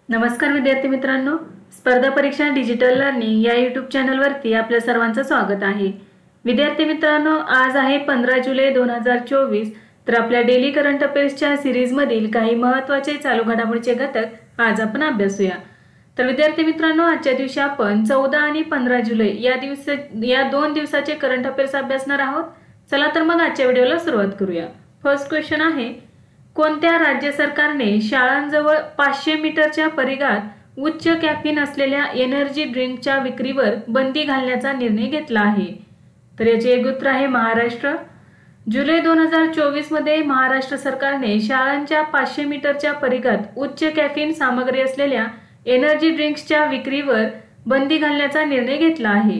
नमस्कार विद्यार्थी मित्रांनो, स्पर्धा परीक्षा डिजिटल लर्निंग या यूट्यूब चॅनलवरती आपल्या सर्वांचं स्वागत आहे। विद्यार्थी मित्रांनो, आज आहे 15 जुलै 2024। तर आपल्या डेली करंट अफेअर्सच्या सीरीजमधील काही महत्त्वाचे चालू घडामोडीचे घटक आज आपण अभ्यासूया। तर विद्यार्थी मित्रांनो, आजच्या दिवशी आपण 14 आणि 15 जुलै या दोन दिवसाचे करंट अफेअर्स अभ्यासणार आहोत। चला तर मग आजच्या व्हिडिओला सुरुवात करूया। फर्स्ट क्वेश्चन आहे, कोणत्या राज्य सरकारने शाळांजवळ 500 मीटरच्या परिघात उच्च कॅफीन असलेल्या एनर्जी ड्रिंकच्या विक्रीवर बंदी घालण्याचा निर्णय घेतला आहे? तर याचे एक उत्तर आहे महाराष्ट्र। जुलै 2024 मध्ये महाराष्ट्र सरकारने शाळांच्या 500 मीटरच्या परिघात उच्च कॅफीन सामग्री असलेल्या एनर्जी ड्रिंक्सच्या विक्रीवर बंदी घालण्याचा निर्णय घेतला आहे।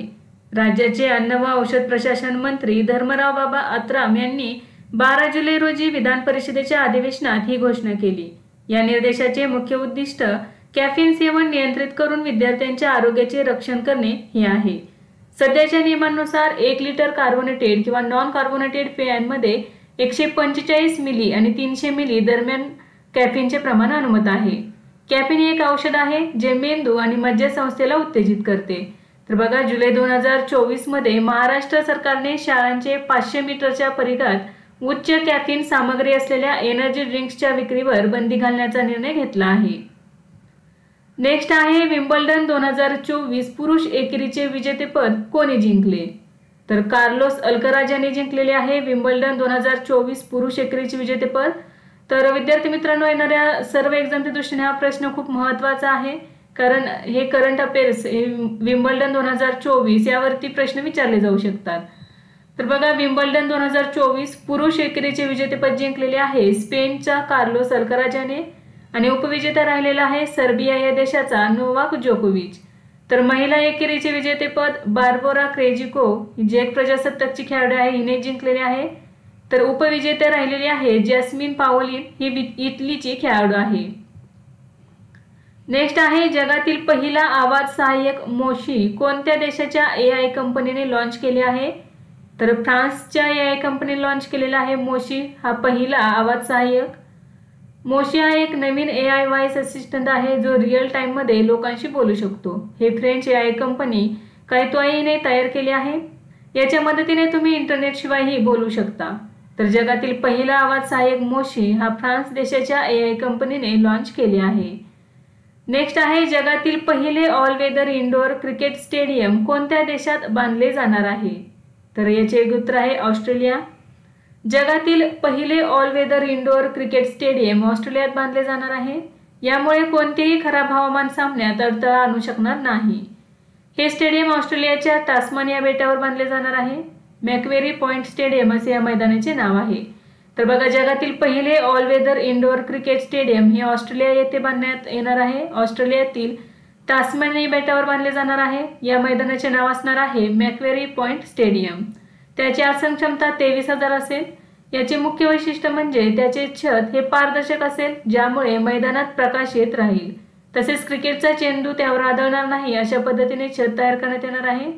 राज्याचे अन्न व औषध प्रशासन मंत्री धर्मराव बाबा अत्राम यांनी 12 जुलै रोजी विधान परिषदेच्या अधिवेशनात ही घोषणा केली। या निर्देशाचे मुख्य उद्दिष्ट कॅफीन सेवन नियंत्रित करून विद्यार्थ्यांच्या आरोग्याचे रक्षण करणे हे आहे। सध्याच्या नियमांनुसार 1 लिटर कार्बोनेटेड किंवा नॉन कार्बोनेटेड पेयांमध्ये 145 मिली आणि 300 मिली दरम्यान कॅफीनचे प्रमाण अनुमत आहे। कॅफीन हे एक औषध आहे जे मेंदू आणि मज्जासंस्थेला उत्तेजित करते। तर बघा, जुलै 2024 मध्ये महाराष्ट्र सरकारने शाळांचे 500 मीटरच्या परिघात उच्च कॅफीन सामग्री असलेल्या एनर्जी ड्रिंक्सच्या विक्रीवर बंदी घालण्याचा निर्णय घेतला आहे। नेक्स्ट आहे, विम्बल्डन 2024 पुरुष एकेरीचे विजेतेपद कोणी जिंकले? तर कार्लोस अल्कराज यांनी जिंकलेले आहे विम्बल्डन 2024 पुरुष एकेरीचे विजेतेपद। तर विद्यार्थी मित्रांनो, येणाऱ्या सर्व एक्झामच्या दृष्टीने हा प्रश्न खूप महत्त्वाचा आहे, कारण हे करंट अफेअर्स विम्बल्डन 2024 यावरती प्रश्न विचारले जाऊ शकतात। तर बघा, विम्बल्डन 2024 पुरुष एकेरीचे विजेतेपद जिंकलेले आहे स्पेनच्या कार्लोस अल्कराज याने आणि उपविजेता राहिलेला आहे सर्बिया या देशाचा नोवाक जोकोविच। तर महिला एकेरीचे विजेतेपद बार्बोरा क्रेजिको जी एक प्रजासत्ताकची खेळाडू आहे हिने जिंकलेले आहे। तर उपविजेता राहिलेली आहे जॅस्मिन पाओलिन ही इटलीची खेळाडू आहे। नेक्स्ट आहे, जगातील पहिला आवाज सहाय्यक मोशी कोणत्या देशाच्या AI कंपनीने लॉन्च केले आहे? तर फ्रान्सच्या AI कंपनीने लॉन्च केलेला आहे मोशी हा पहिला आवाज सहाय्यक। मोशी हा एक नवीन AI व्हॉइस असिस्टंट आहे जो रिअल टाइम मध्ये लोकांशी बोलू शकतो। हे फ्रेंच AI कंपनी कायतोआईने तयार केले आहे। याच्या मदतीने तुम्ही इंटरनेट शिवायही बोलू शकता। तर जगातील पहिला आवाज सहाय्यक मोशी हा फ्रान्स देशाच्या AI कंपनीने लॉन्च केले आहे। नेक्स्ट आहे, जगातील पहिले all weather indoor cricket stadium कोणत्या देशात बांधले जाणार आहे? तर याचे एक उत्तर आहे ऑस्ट्रेलिया। जगातील पहिले all weather indoor cricket stadium ऑस्ट्रेलियात बांधले जाणार आहे। यामुळे कोणतेही खराब हवामान सामन्यात अडथळा आणू शकणार नाही। हे स्टेडियम ऑस्ट्रेलियाच्या टास्मानिया बेटावर बांधले जाणार आहे। मॅक्वेरी पॉइंट स्टेडियम असे या मैदानाचे नाव आहे। तर बघा, जगातील पहिले all weather indoor cricket stadium हे ऑस्ट्रेलिया येथे बांधण्यात येणार आहे। ऑस्ट्रेलियातील टास्मानिया बेटावर बांधले जाणार आहे। या मैदानाचे नाव असणार आहे मॅक्वेरी पॉइंट स्टेडियम। त्याची आसन क्षमता 23,000 असेल। याचे मुख्य वैशिष्ट्य म्हणजे त्याचे छत हे पारदर्शक असेल ज्यामुळे मैदानात प्रकाश येत राहील। तसेच क्रिकेटचा चेंडू त्यावर आदळणार नाही अशा पद्धतीने छत तयार करण्यात येणार आहे।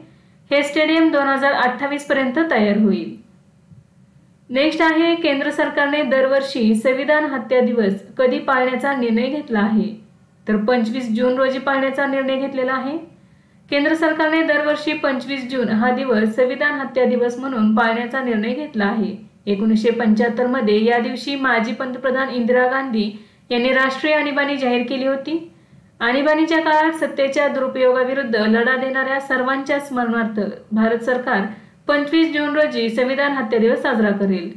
हे स्टेडियम 2028 पर्यंत तयार होईल। नेक्स्ट आहे, केंद्र सरकारने दरवर्षी संविधान हत्या दिवस कधी पाळण्याचा निर्णय घेतला आहे? तर 25 जून रोजी पाळण्याचा निर्णय घेतलेला आहे। केंद्र सरकारने दरवर्षी 25 जून हा दिवस संविधान हत्या दिवस म्हणून पाळण्याचा निर्णय घेतला आहे। 1975 मध्ये या दिवशी माजी पंतप्रधान इंदिरा गांधी यांनी राष्ट्रीय आणीबाणी जाहीर केली होती। आणीबाणीच्या काळात सत्तेच्या दुरुपयोगाविरुद्ध लढा देणाऱ्या सर्वांच्या स्मरणार्थ भारत सरकार 25 जून रोजी संविधान हत्या दिवस साजरा करेल।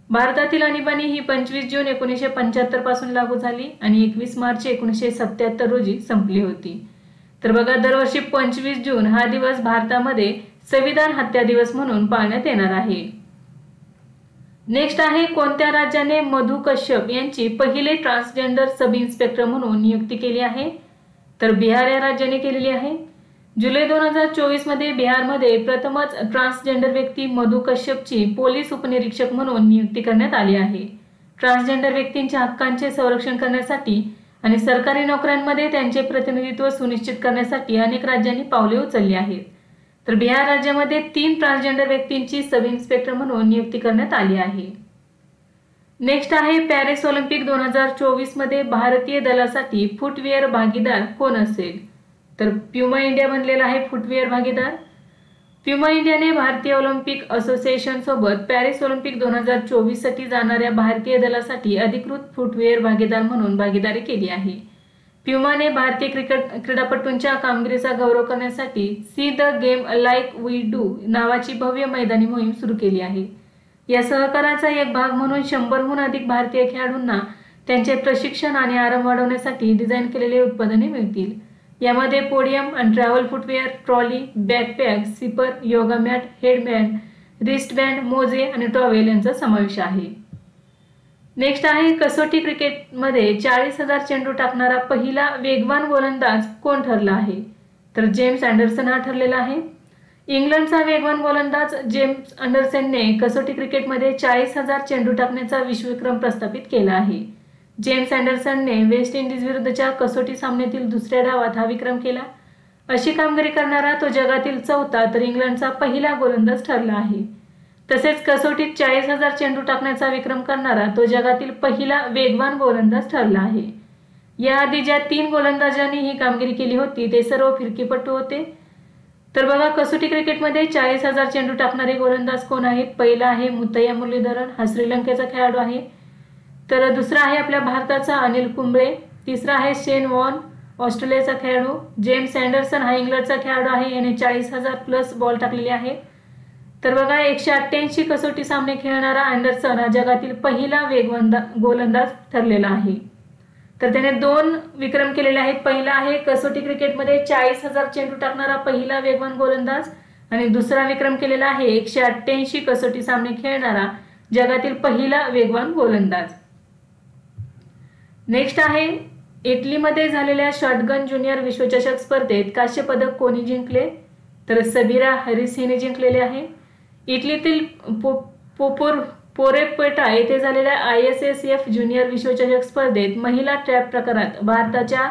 भारतातील आणीबाणी ही 25 जून 1975 पासून लागू झाली आणि 21 मार्च 1977 रोजी संपली होती। तर बघा, दरवर्षी 25 जून हा दिवस भारतामध्ये संविधान हत्या दिवस म्हणून पाळण्यात येणार आहे। नेक्स्ट आहे, कोणत्या राज्याने मधु कश्यप यांची पहिले ट्रान्सजेंडर सब इन्स्पेक्टर म्हणून नियुक्ती केली आहे? तर बिहार या राज्याने केलेली आहे। जुलै 2024 मध्ये बिहारमध्ये प्रथमच ट्रान्सजेंडर व्यक्ती मधु कश्यपची पोलीस उपनिरीक्षक म्हणून नियुक्ती करण्यात आली आहे। ट्रान्सजेंडर व्यक्तींच्या हक्कांचे संरक्षण करण्यासाठी आणि सरकारी नोकऱ्यांमध्ये त्यांचे प्रतिनिधित्व सुनिश्चित करण्यासाठी अनेक राज्यांनी पावले उचलली आहेत। तर बिहार राज्यामध्ये 3 ट्रान्सजेंडर व्यक्तींची सब इन्स्पेक्टर म्हणून नियुक्ती करण्यात आली आहे। नेक्स्ट आहे पॅरिस ऑलिम्पिक 2024 मध्ये भारतीय दलासाठी फुटवेअर भागीदार कोण असेल? तर प्युमा इंडिया बनलेला आहे फुटवेअर भागीदार. प्युमा इंडियाने भारतीय ऑलिम्पिक असोसिएशन सोबत पॅरिस ऑलिम्पिक 2024 साठी जाणाऱ्या भारतीय दलासाठी अधिकृत फुटवेअर भागीदार म्हणून भागीदारी केली आहे. प्युमाने भारतीय क्रीडापटूंच्या कामगिरीचा गौरव करण्यासाठी see the game like we do नावाची भव्य मैदानी मोहीम सुरू केली आहे. या सहकाराचा एक भाग म्हणून 100हून अधिक भारतीय खेळाडूंना त्यांचे प्रशिक्षण आणि आराम वाढवण्यासाठी डिझाईन केलेले उत्पादने मिळतील. यामध्ये पोडियम आणि travel footwear, trolley, backpack, sipper, yoga mat, headband, wristband, मोजे आणि टॉवेल यांचा समावेश आहे. नेक्स्ट आहे कसोटी क्रिकेटमध्ये 40,000 चेंडू टाकणारा पहिला वेगवान गोलंदाज कोण ठरला आहे? तर जेम्स अँडरसन हा ठरलेला आहे. इंग्लंडचा वेगवान गोलंदाज जेम्स अँडरसनने कसोटी क्रिकेटमध्ये 40,000 चेंडू टाकण्याचा विश्वविक्रम प्रस्थापित केला आहे. जेम्स अँडरसनने वेस्ट इंडिज विरुद्धच्या कसोटी सामन्यातील दुसऱ्या डावात हा विक्रम केला. अशी कामगिरी करणारा तो जगातील चौथा तर इंग्लंडचा पहिला गोलंदाज ठरला आहे. तसेच कसोटीत 40,000 चेंडू टाकण्याचा विक्रम करणारा तो जगातील पहिला वेगवान गोलंदाज ठरला आहे. याआधी ज्या 3 गोलंदाजांनी ही कामगिरी केली होती ते सर्व फिरकीपटू होते. तर बघा कसोटी क्रिकेटमध्ये 40,000 चेंडू टाकणारे गोलंदाज कोण आहेत? पहिला आहे मुथय्या मुरलीधरन, हा श्रीलंकेचा खेळाडू आहे. तर दुसरा आहे आपल्या भारताचा अनिल कुंबळे. तिसरा आहे शेन वॉर्न, ऑस्ट्रेलियाचा खेळाडू. जेम्स अँडरसन हा इंग्लंडचा खेळाडू आहे. याने 40,000 प्लस बॉल टाकलेले आहे. तर बघा 188 कसोटी सामने खेळणारा अँडरसन हा जगातील पहिला वेगवान गोलंदाज ठरलेला आहे. तर त्याने 2 विक्रम केलेले आहेत. पहिला आहे कसोटी क्रिकेटमध्ये 40,000 चेंडू टाकणारा पहिला वेगवान गोलंदाज आणि दुसरा विक्रम केलेला आहे 188 कसोटी सामने खेळणारा जगातील पहिला वेगवान गोलंदाज. नेक्स्ट आहे इटलीमध्ये झालेल्या शॉटगन ज्युनियर विश्वचषक स्पर्धेत कांस्य पदक कोणी जिंकले? तर सबीरा हरिस हिने जिंकलेले आहे. इटलीतील पोरेपेटा येथे झालेल्या ISSF ज्युनियर विश्वचषक स्पर्धेत महिला ट्रॅप प्रकारात भारताच्या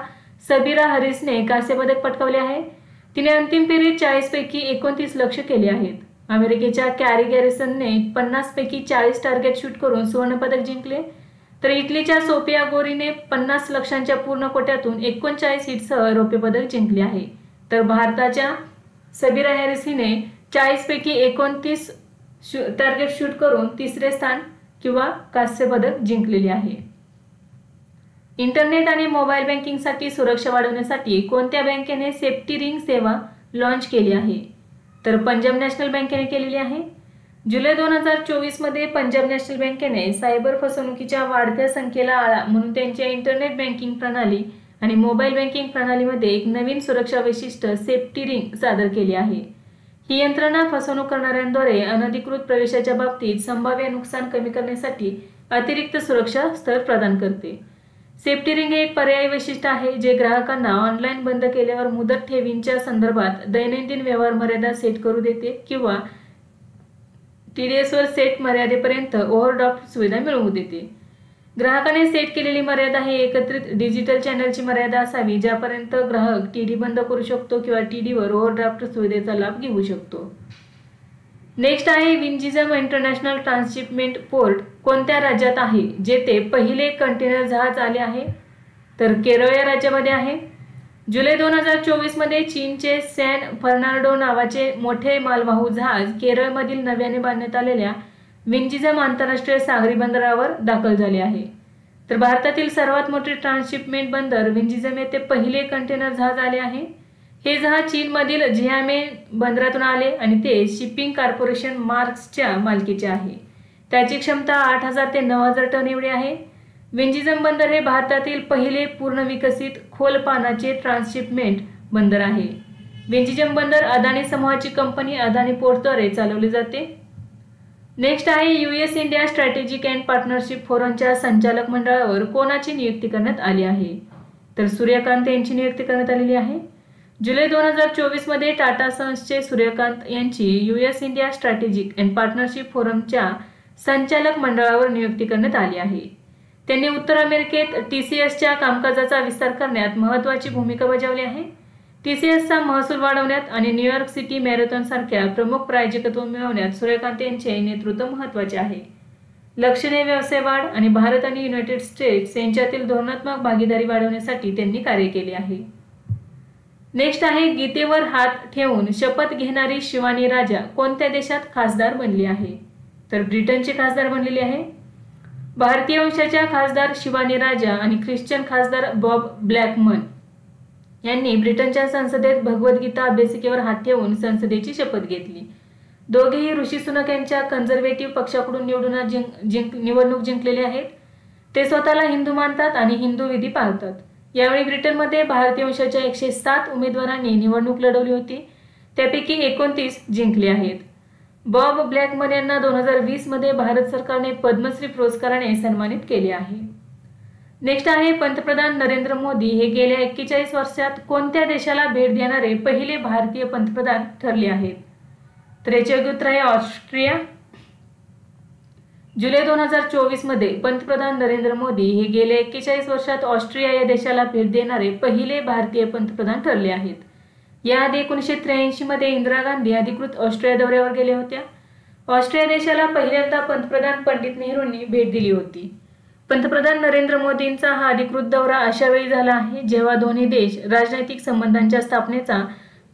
सबीरा हरिसने कांस्य पदक पटकावले आहे. तिने अंतिम फेरीत 40 पैकी 29 लक्ष्य केले आहेत. अमेरिकेच्या कॅरी गॅरिसनने 50 पैकी 40 टार्गेट शूट करून सुवर्ण पदक जिंकले. तर इटलीच्या सोफिया गोरीने 50 लक्ष्यांच्या पूर्ण कोट्यातून 39 हिटसह रौप्य पदक जिंकले आहे. तर भारताच्या सबीरा हॅरिस हिने 40 पैकी 29 टार्गेट शूट करून तिसरे स्थान किंवा कांस्य पदक जिंकलेले आहे. इंटरनेट आणि मोबाईल बँकिंगसाठी सुरक्षा वाढवण्यासाठी कोणत्या बँकेने सेफ्टी रिंग सेवा लॉन्च केली आहे? तर पंजाब नॅशनल बँकेने केलेली आहे. जुलै 2024 मध्ये पंजाब नॅशनल बँकेने सायबर फसवणुकीच्या वाढत्या संख्येला आळा म्हणून त्यांच्या इंटरनेट बँकिंग प्रणाली आणि मोबाईल बँकिंग प्रणालीमध्ये एक नवीन सुरक्षा वैशिष्ट्य सेफ्टी रिंग सादर केली आहे. ही यंत्रणा फसवणूक करणाऱ्यांद्वारे अनधिकृत प्रवेशाच्या बाबतीत संभाव्य नुकसान कमी करण्यासाठी अतिरिक्त सुरक्षा स्तर प्रदान करते. सेफ्टी रिंग हे एक पर्यायी वैशिष्ट्य आहे जे ग्राहकांना ऑनलाईन बंद केल्यावर मुदत ठेवींच्या संदर्भात दैनंदिन व्यवहार मर्यादा सेट करू देते किंवा TDSवर सेट मर्यादेपर्यंत ओव्हरड्राफ्ट सुविधा मिळवू देते. ग्राहकाने सेट केलेली मर्यादा ही एकत्रित डिजिटल चॅनलची मर्यादा असावी ज्यापर्यंत ग्राहक TD बंद करू शकतो किंवा TDवर ओव्हरड्राफ्ट सुविधेचा लाभ घेऊ शकतो. नेक्स्ट आहे विंझिझम इंटरनॅशनल ट्रान्सशिपमेंट पोर्ट कोणत्या राज्यात आहे जेथे पहिले कंटेनर जहाज आले आहे? तर केरळ या राज्यामध्ये आहे. जुलै 2024 मध्ये चीनचे सॅन फर्नांडो नावाचे मोठे मालवाहू जहाज केरळमधील नव्याने बांधण्यात आलेल्या विंझिझम आंतरराष्ट्रीय सागरी बंदरावर दाखल झाले आहे. तर भारतातील सर्वात मोठे ट्रान्सशिपमेंट बंदर विंझिझम येथे पहिले कंटेनर जहाज आले आहे. हे जहाज चीनमधील झियामे बंदरातून आले आणि ते शिपिंग कॉर्पोरेशन मार्क्सच्या मालकीचे आहे. त्याची क्षमता 8,000 ते 9,000 टन एवढी आहे. विंझिझम बंदर हे भारतातील पहिले पूर्ण विकसित खोल पानाचे ट्रान्सशिपमेंट बंदर आहे. विंझिझम बंदर अदानी समूहाची कंपनी अदानी पोर्टद्वारे चालवले जाते. नेक्स्ट आहे US India strategic and partnership फोरमच्या संचालक मंडळावर कोणाची नियुक्ती करण्यात आली आहे? तर सूर्यकांत यांची नियुक्ती करण्यात आलेली आहे. जुलै 2024 मध्ये टाटा सन्सचे सूर्यकांत यांची US India strategic and partnership फोरमच्या संचालक मंडळावर नियुक्ती करण्यात आली आहे. त्यांनी उत्तर अमेरिकेत TCSच्या कामकाजाचा विस्तार करण्यात महत्त्वाची भूमिका बजावली आहे. TCSचा महसूल वाढवण्यात आणि न्यूयॉर्क सिटी मॅरेथॉन सारख्या प्रमुख प्रायोजकत्व मिळवण्यात सूर्यकांत यांचे नेतृत्व महत्त्वाचे आहे. लक्षणीय व्यवसाय वाढ आणि भारत आणि युनायटेड स्टेट्स यांच्यातील धोरणात्मक भागीदारी वाढवण्यासाठी त्यांनी कार्य केले आहे. नेक्स्ट आहे गीतेवर हात ठेवून शपथ घेणारी शिवानी राजा कोणत्या देशात खासदार बनली आहे? तर ब्रिटनचे खासदार बनलेले आहे. भारतीय वंशाच्या खासदार शिवानी राजा आणि ख्रिश्चन खासदार बॉब ब्लॅकमन यांनी ब्रिटनच्या संसदेत भगवद्गीता अभ्यासिकेवर हात ठेवून संसदेची शपथ घेतली. दोघेही ऋषी सुनक यांच्या कन्झर्वेटिव्ह पक्षाकडून निवडणूक जिंकलेले आहेत. ते स्वतःला हिंदू मानतात आणि हिंदू विधी पाळतात. यावेळी ब्रिटनमध्ये भारतीय वंशाच्या 107 उमेदवारांनी निवडणूक लढवली होती. त्यापैकी 29 जिंकले आहेत. बॉब ब्लॅकमन यांना 2020 मध्ये भारत सरकारने पद्मश्री पुरस्काराने सन्मानित केले आहे. नेक्स्ट आहे पंतप्रधान नरेंद्र मोदी हे गेल्या 41 वर्षात कोणत्या देशाला भेट देणारे पहिले भारतीय पंतप्रधान ठरले आहेत? तर याचे योग्य उत्तर आहे ऑस्ट्रिया. जुलै 2024 मध्ये पंतप्रधान नरेंद्र मोदी हे गेल्या 41 वर्षात ऑस्ट्रिया या देशाला भेट देणारे पहिले भारतीय पंतप्रधान ठरले आहेत. याआधी 1983 मध्ये इंदिरा गांधी अधिकृत ऑस्ट्रिया दौऱ्यावर गेल्या होत्या. ऑस्ट्रिया देशाला पहिल्यांदा पंतप्रधान पंडित नेहरूंनी भेट दिली होती. पंतप्रधान नरेंद्र मोदींचा हा अधिकृत दौरा अशा वेळी झाला आहे जेव्हा दोन्ही देश राजनैतिक संबंधांच्या स्थापनेचा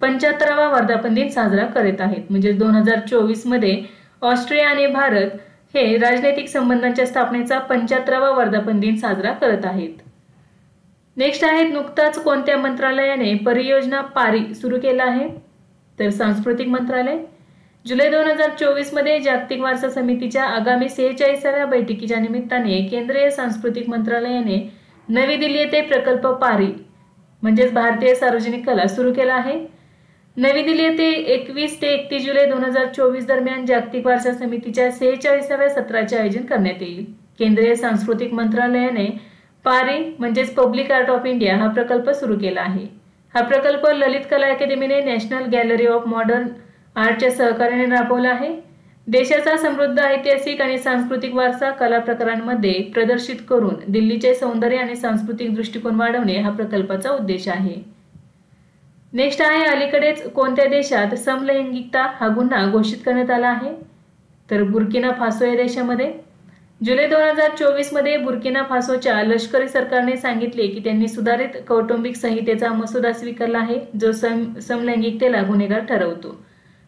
75वा वर्धापन दिन साजरा करत आहेत. म्हणजे 2024 मध्ये ऑस्ट्रिया आणि भारत हे राजनैतिक संबंधांच्या स्थापनेचा 75वा वर्धापन दिन साजरा करत आहेत. नेक्स्ट आहे नुकताच कोणत्या मंत्रालयाने परियोजना पारी सुरू केला आहे? तर सांस्कृतिक मंत्रालय. जुलै 2024 मध्ये जागतिक वारसा समितीच्या आगामी 46व्या बैठकीच्या निमित्ताने केंद्रीय सांस्कृतिक मंत्रालयाने नवी दिल्ली येथे प्रकल्प पारी म्हणजेच भारतीय सार्वजनिक कला सुरू केला आहे. नवी दिल्ली येथे 21 ते 31 जुलै 2024 दरम्यान जागतिक वारसा समितीच्या 46व्या सत्राचे आयोजन करण्यात येईल. केंद्रीय सांस्कृतिक मंत्रालयाने पारी म्हणजेच पब्लिक आर्ट ऑफ इंडिया हा प्रकल्प सुरू केला आहे. हा प्रकल्प ललित कला अकादमीने नॅशनल गॅलरी ऑफ मॉडर्न आर्टच्या सहकार्याने राबवला आहे. देशाचा समृद्ध ऐतिहासिक आणि सांस्कृतिक वारसा कला प्रकारांमध्ये प्रदर्शित करून दिल्लीचे सौंदर्य आणि सांस्कृतिक दृष्टिकोन वाढवणे हा प्रकल्पाचा उद्देश आहे. नेक्स्ट आहे अलीकडेच कोणत्या देशात समलैंगिकता हा गुन्हा घोषित करण्यात आला आहे? तर बुर्किना फासो या देशामध्ये. जुलै 2024 मध्ये बुर्किना फासोच्या लष्करी सरकारने सांगितले की त्यांनी सुधारित कौटुंबिक संहितेचा मसुदा स्वीकारला आहे जो समलैंगिकतेला गुन्हेगार ठरवतो.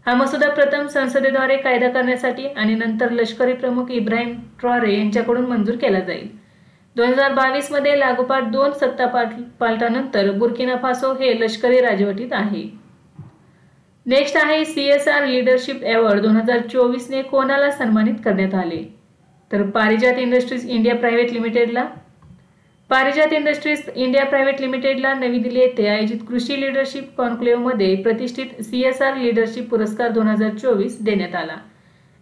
हा मसुदा प्रथम संसदेद्वारे कायदा करण्यासाठी आणि नंतर लष्करी प्रमुख इब्राहिम ट्रॉरे यांच्याकडून मंजूर केला जाईल. 2022 मध्ये लागोपाठ 2 सत्ता पालटानंतर बुर्किना फासो हे लष्करी राजवटीत आहे. नेक्स्ट आहे CSR लीडरशिप अवॉर्ड 2024 ने कोणाला सन्मानित करण्यात आले? तर पारिजात इंडस्ट्रीज इंडिया प्रायव्हेट लिमिटेडला. पारिजात इंडस्ट्रीज इंडिया प्रायव्हेट लिमिटेडला नवी दिल्ली येथे आयोजित कृषी लीडरशिप कॉन्क्लेव्हमध्ये प्रतिष्ठित CSR लीडरशिप पुरस्कार 2024 देण्यात आला.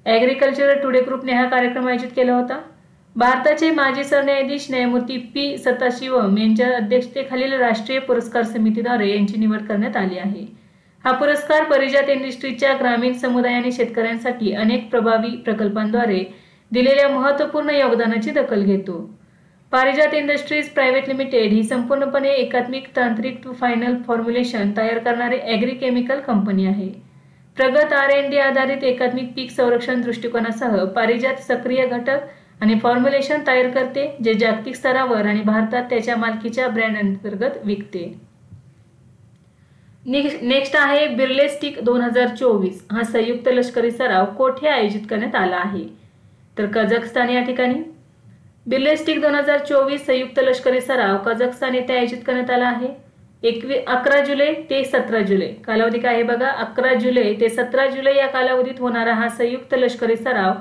ॲग्रिकल्चर टुडे ग्रुपने हा कार्यक्रम आयोजित केला होता. भारताचे माजी सरन्यायाधीश न्यायमूर्ती P सदाशिवम यांच्या अध्यक्षतेखालील राष्ट्रीय पुरस्कार समितीद्वारे यांची निवड करण्यात आली आहे. हा पुरस्कार पारिजात इंडस्ट्रीजच्या ग्रामीण समुदाय आणि शेतकऱ्यांसाठी अनेक प्रभावी प्रकल्पांद्वारे दिलेल्या महत्त्वपूर्ण योगदानाची दखल घेतो. पारिजात इंडस्ट्रीज प्रायव्हेट लिमिटेड ही संपूर्णपणे एकात्मिक तांत्रिक फायनल फॉर्म्युलेशन तयार करणारी ॲग्रीकेमिकल कंपनी आहे. प्रगत R&D आधारित एकात्मिक पीक संरक्षण दृष्टिकोनासह पारिजात सक्रिय घटक आणि फॉर्म्युलेशन तयार करते जे जागतिक स्तरावर आणि भारतात त्याच्या मालकीच्या ब्रँड अंतर्गत विकते. नेक्स्ट आहे बिर्लेस्टिक 2024 हा संयुक्त लष्करी सराव कोठे आयोजित करण्यात आला आहे? तर कझाकस्तान या ठिकाणी. बिर्लेस्टिक 2024 संयुक्त लष्करी सराव कझाकस्तान येथे आयोजित करण्यात आला आहे. 11 जुलै ते 17 जुलै कालावधी काय आहे बघा. 11 जुलै ते 17 जुलै या कालावधीत होणारा हा संयुक्त लष्करी सराव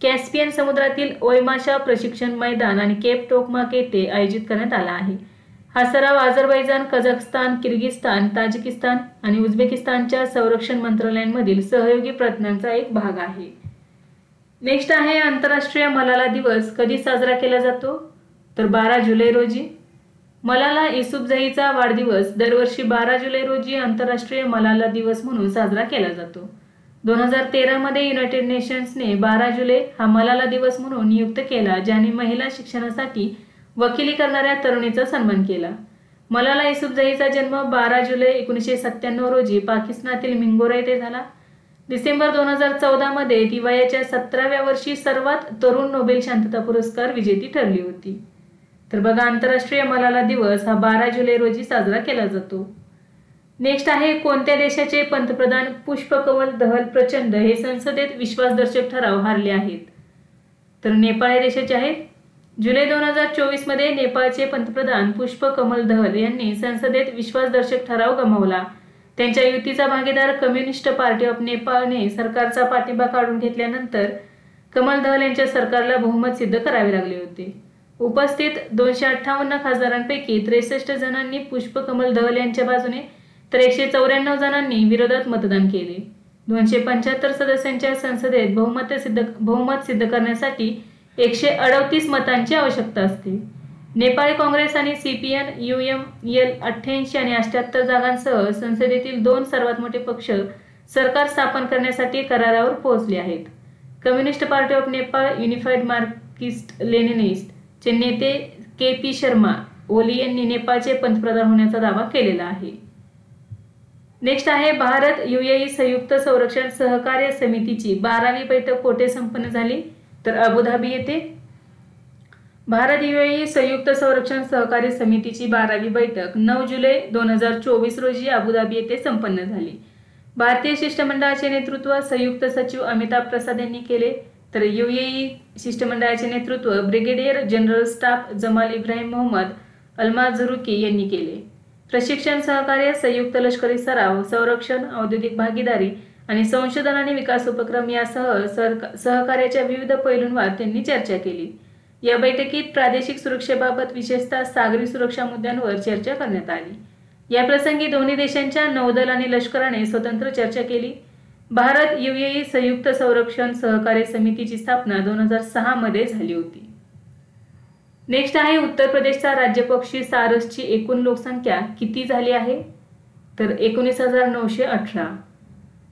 कॅस्पियन समुद्रातील ओयमाशा प्रशिक्षण मैदान आणि केप टोकमाक येथे आयोजित करण्यात आला आहे. हा सराव अझरबैजान, कझाकस्तान, किर्गिस्तान, ताजिकिस्तान आणि उझबेकिस्तानच्या संरक्षण मंत्रालयांमधील सहयोगी प्रयत्नांचा एक भाग आहे. नेक्स्ट आहे आंतरराष्ट्रीय मलाला दिवस कधी साजरा केला जातो? तर 12 जुलै रोजी. मलाला युसुफझईचा वाढदिवस दरवर्षी 12 जुलै रोजी आंतरराष्ट्रीय मलाला दिवस म्हणून साजरा केला जातो. 2013 मध्ये युनायटेड नेशन्सने 12 जुलै हा मलाला दिवस म्हणून नियुक्त केला ज्याने महिला शिक्षणासाठी वकिली करणाऱ्या तरुणीचा सन्मान केला. मलाला युसुफझईचा जन्म 12 जुलै 1997 रोजी पाकिस्तानातील मिंगोरा येथे झाला. डिसेंबर 2014 मध्ये ती वयाच्या 17व्या वर्षी सर्वात तरुण नोबेल शांतता पुरस्कार विजेती ठरली होती. तर बघा, आंतरराष्ट्रीय मलाला दिवस हा 12 जुलै रोजी साजरा केला जातो. नेक्स्ट आहे, कोणत्या देशाचे पंतप्रधान पुष्पकमल दहल प्रचंड हे संसदेत विश्वासदर्शक ठराव हारले आहेत? तर नेपाळ या देशाचे आहेत. जुलै 2024 मध्ये नेपाळचे पंतप्रधान पुष्पकमल दहल यांनी संसदेत विश्वासदर्शक ठराव गमावला. त्यांच्या युतीचा भागीदार कम्युनिस्ट पार्टी ऑफ नेपाळने सरकारचा पाठिंबा काढून घेतल्यानंतर कमल दहल यांच्या सरकारला बहुमत सिद्ध करावे लागले होते. उपस्थित 258 खासदारांपैकी 63 जणांनी पुष्पकमल दहल यांच्या बाजूने तर 194 जणांनी विरोधात मतदान केले. 275 सदस्यांच्या संसदेत बहुमत सिद्ध करण्यासाठी 138 मतांची आवश्यकता असते. नेपाळी काँग्रेस आणि CPN UML 88 आणि 78 जागांसह संसदेतील 2 सर्वात मोठे पक्ष सरकार स्थापन करण्यासाठी करारावर पोहोचले आहेत. Communist party of Nepal, unified Marxist Leninist चे नेते KP शर्मा ओली यांनी नेपाळचे पंतप्रधान होण्याचा दावा केलेला आहे. नेक्स्ट आहे, भारत UAE संयुक्त संरक्षण सहकार्य समितीची 12वी बैठक कोठे संपन्न झाली? तर अबुधाबी येथे. भारत UAE संयुक्त संरक्षण सहकार्य समितीची 12वी बैठक 9 जुलै 2024 रोजी अबुधाबी येथे संपन्न झाली. भारतीय शिष्टमंडळाचे नेतृत्व संयुक्त सचिव अमिताभ प्रसाद यांनी केले. तर UAE शिष्टमंडळाचे नेतृत्व brigadier general staff Jamal Ibrahim Mohammed Almazrouei यांनी केले. प्रशिक्षण, सहकार्य, संयुक्त लष्करी सराव, संरक्षण, औद्योगिक भागीदारी आणि संशोधन आणि विकास उपक्रम यासह सहकार्याच्या विविध पैलूंवर त्यांनी चर्चा केली. या बैठकीत प्रादेशिक सुरक्षेबाबत विशेषतः सागरी सुरक्षा मुद्द्यांवर चर्चा करण्यात आली. या प्रसंगी दोन्ही देशांच्या नौदल आणि लष्कराने स्वतंत्र चर्चा केली. भारत UAE संयुक्त संरक्षण सहकार्य समितीची स्थापना 2006 मध्ये झाली होती. नेक्स्ट आहे, उत्तर प्रदेशचा राज्य पक्षी सारसची एकूण लोकसंख्या किती झाली आहे? तर 19,918.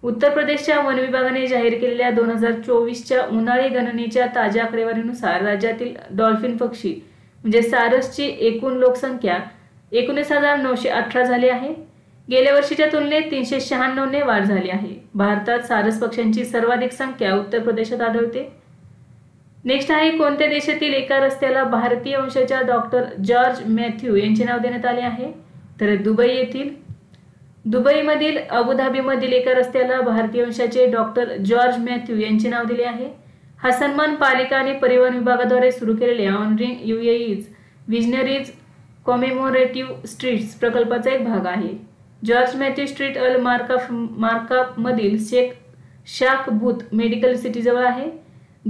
उत्तर प्रदेशच्या वन विभागाने जाहीर केलेल्या 2024च्या उन्हाळी गणनेच्या ताज्या आकडेवारीनुसार राज्यातील डॉल्फिन पक्षी म्हणजे सारसची एकूण लोकसंख्या 19,918 झाली आहे. गेल्या वर्षीच्या तुलनेत 396 ने वाढ झाली आहे. भारतात सारस पक्ष्यांची सर्वाधिक संख्या उत्तर प्रदेशात आढळते. नेक्स्ट आहे, कोणत्या देशातील एका रस्त्याला भारतीय वंशाच्या डॉक्टर जॉर्ज मॅथ्यू यांचे नाव देण्यात आले आहे? तर दुबई येथील. दुबईमधील अबुधाबीमधील एका रस्त्याला भारतीय वंशाचे डॉक्टर जॉर्ज मॅथ्यू यांचे नाव दिले आहे. हा सन्मान पालिका आणि परिवहन विभागाद्वारे सुरू केलेल्या ऑनरिंग UAE's विजनरीज कॉमेमोरेटिव्ह स्ट्रीट्स प्रकल्पाचा एक भाग आहे. जॉर्ज मॅथ्यू स्ट्रीट अल मार्कामधील शेख शाखबूत मेडिकल सिटीजवळ आहे.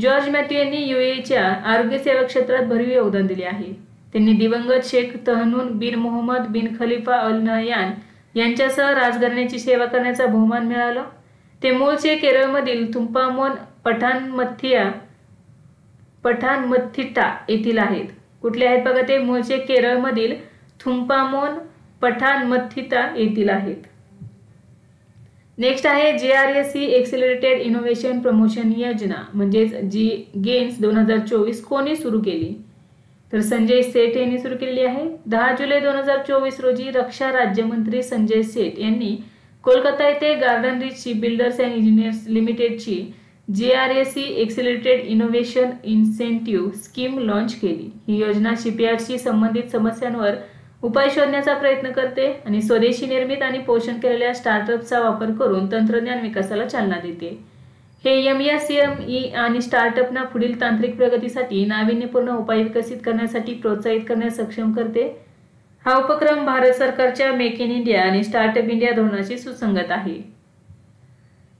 जॉर्ज मॅथ्यू यांनी UAEच्या आरोग्य सेवा क्षेत्रात भरीव योगदान दिले आहे. त्यांनी दिवंगत शेख तहनून बिन मोहम्मद बिन खलिफा अल नहयान यांच्यासह राजघराण्याची सेवा करण्याचा बहुमान मिळाला. ते मूळचे केरळमधील थुंपामोन पठानमथिट्टा येथील आहेत. कुठले आहेत बघा ते? मूळचे केरळमधील थुंपामोन पठानमथिट्टा येथील आहेत. नेक्स्ट आहे, JRSE एक्सिलरेटेड इनोव्हेशन प्रमोशन योजना म्हणजेच GAINS 2024 कोणी सुरू केली? तर संजय सेठ यांनी सुरू केलेली आहे. 10 जुलै 2024 रोजी रक्षा राज्यमंत्री संजय सेठ यांनी कोलकाता येथे Garden Reach Shipbuilders and Engineers लिमिटेडची JRSE accelerated innovation incentive scheme launch केली. ही योजना शिपयार्डशी संबंधित समस्यांवर उपाय शोधण्याचा प्रयत्न करते आणि स्वदेशी निर्मित आणि पोषण केलेल्या स्टार्टअपचा वापर करून तंत्रज्ञान विकासाला चालना देते. हे MSME आणि स्टार्टअपना पुढील तांत्रिक प्रगतीसाठी नाविन्यपूर्ण उपाय विकसित करण्यासाठी प्रोत्साहित करण्यास सक्षम करते. हा उपक्रम भारत सरकारच्या मेक इन इंडिया आणि स्टार्टअप इंडिया धोरणाशी सुसंगत आहे.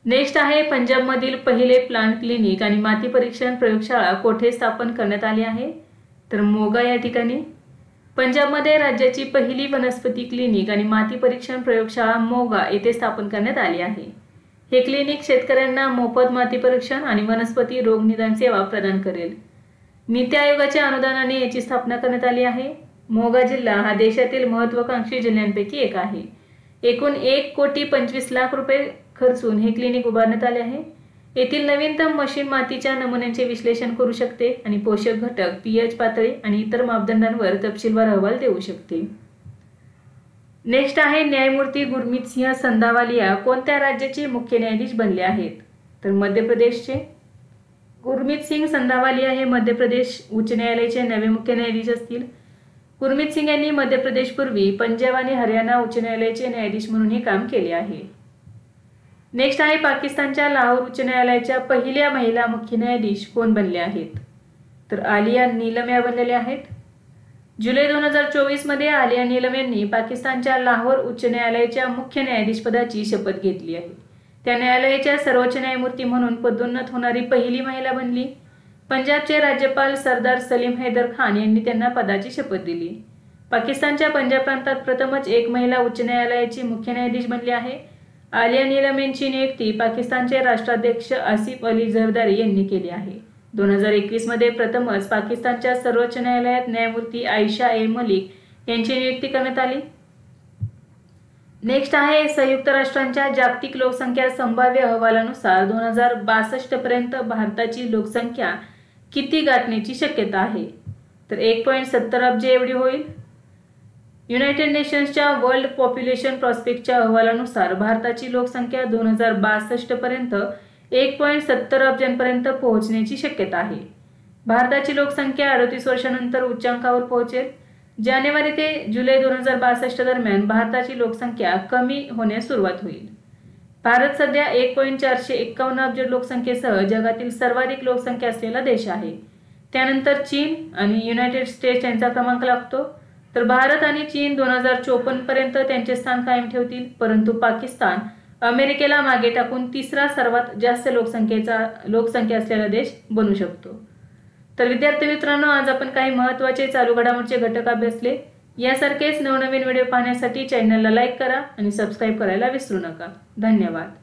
नेक्स्ट आहे, पंजाबमधील पहिले प्लांट क्लिनिक आणि माती परीक्षण प्रयोगशाळा कोठे स्थापन करण्यात आली आहे? तर मोगा या ठिकाणी. पंजाबमध्ये राज्याची पहिली वनस्पती क्लिनिक आणि माती परीक्षण प्रयोगशाळा मोगा येथे स्थापन करण्यात आली आहे. हे क्लिनिक शेतकऱ्यांना मोफत माती परीक्षण आणि वनस्पती रोग निदान सेवा प्रदान करेल. नीती आयोगाच्या अनुदानाने याची स्थापना करण्यात आली आहे. मोगा जिल्हा हा देशातील महत्त्वाकांक्षी जिल्ह्यांपैकी एक आहे. एकूण 1,25,00,000 रुपये खर्चून हे क्लिनिक उभारण्यात आले आहे. येथील नवीनतम मशीन मातीच्या नमुन्यांचे विश्लेषण करू शकते आणि पोषक घटक, pH पातळी आणि इतर मापदंडांवर तपशीलवार अहवाल देऊ शकते. नेक्स्ट आहे न्यायमूर्ती गुरमीत सिंह संधावालिया कोणत्या राज्याचे मुख्य न्यायाधीश बनले आहेत? तर मध्य प्रदेशचे. गुरमीत सिंग संधावालिया हे मध्य प्रदेश उच्च न्यायालयाचे नवे मुख्य न्यायाधीश असतील. गुरमीत सिंग यांनी मध्य प्रदेशपूर्वी पंजाब आणि हरियाणा उच्च न्यायालयाचे न्यायाधीश म्हणूनही काम केले आहे. नेक्स्ट आहे पाकिस्तानच्या लाहोर उच्च न्यायालयाच्या पहिल्या महिला मुख्य न्यायाधीश कोण बनल्या आहेत? तर आलिया नीलम या बनलेल्या आहेत. जुलै 2024 मध्ये आलिया नीलम यांनी पाकिस्तानच्या लाहोर उच्च न्यायालयाच्या मुख्य न्यायाधीश पदाची शपथ घेतली आहे. त्या न्यायालयाच्या सर्वोच्च न्यायमूर्ती म्हणून पदोन्नत होणारी पहिली महिला बनली. पंजाबचे राज्यपाल सरदार सलीम हैदर खान यांनी त्यांना पदाची शपथ दिली. पाकिस्तानच्या पंजाब प्रांतात प्रथमच एक महिला उच्च न्यायालयाची मुख्य न्यायाधीश बनली आहे. आलिया नीलम यांची नियुक्ती पाकिस्तानचे राष्ट्राध्यक्ष आसिफ अली झरदारी यांनी केली आहे. 2021 मध्ये प्रथमच पाकिस्तानच्या सर्वोच्च न्यायालयात न्यायमूर्ती आयशा ए मलिक यांची नियुक्ती करण्यात आली. नेक्स्ट आहे संयुक्त राष्ट्रांच्या जागतिक लोकसंख्या संभाव्य अहवालानुसार 2062 पर्यंत भारताची लोकसंख्या किती गाठण्याची शक्यता आहे? तर 1.70 अब्ज एवढी होईल. युनायटेड नेशन्सच्या वर्ल्ड पॉप्युलेशन प्रॉस्पेक्टच्या अहवालानुसार भारताची लोकसंख्या 2062 पर्यंत 1.70 अब्जांपर्यंत पोहोचण्याची शक्यता आहे. भारताची लोकसंख्या 38 वर्षानंतर उच्चांकावर पोहोचेल. जानेवारी ते जुलै 2062 दरम्यान भारताची लोकसंख्या कमी होण्यास सुरुवात होईल. भारत सध्या 1.451 अब्ज लोकसंख्येसह जगातील सर्वाधिक लोकसंख्या असलेला देश आहे. त्यानंतर चीन आणि युनायटेड स्टेट्स यांचा क्रमांक लागतो. तर भारत आणि चीन 2054 पर्यंत त्यांचे स्थान कायम ठेवतील, परंतु पाकिस्तान अमेरिकेला मागे टाकून तिसरा सर्वात जास्त लोकसंख्या असलेला देश बनू शकतो. तर विद्यार्थी मित्रांनो, आज आपण काही महत्त्वाचे चालू घडामोडीचे घटक अभ्यासले. यासारखेच नवनवीन व्हिडिओ पाहण्यासाठी चॅनलला लाईक करा आणि सबस्क्राईब करायला विसरू नका. धन्यवाद.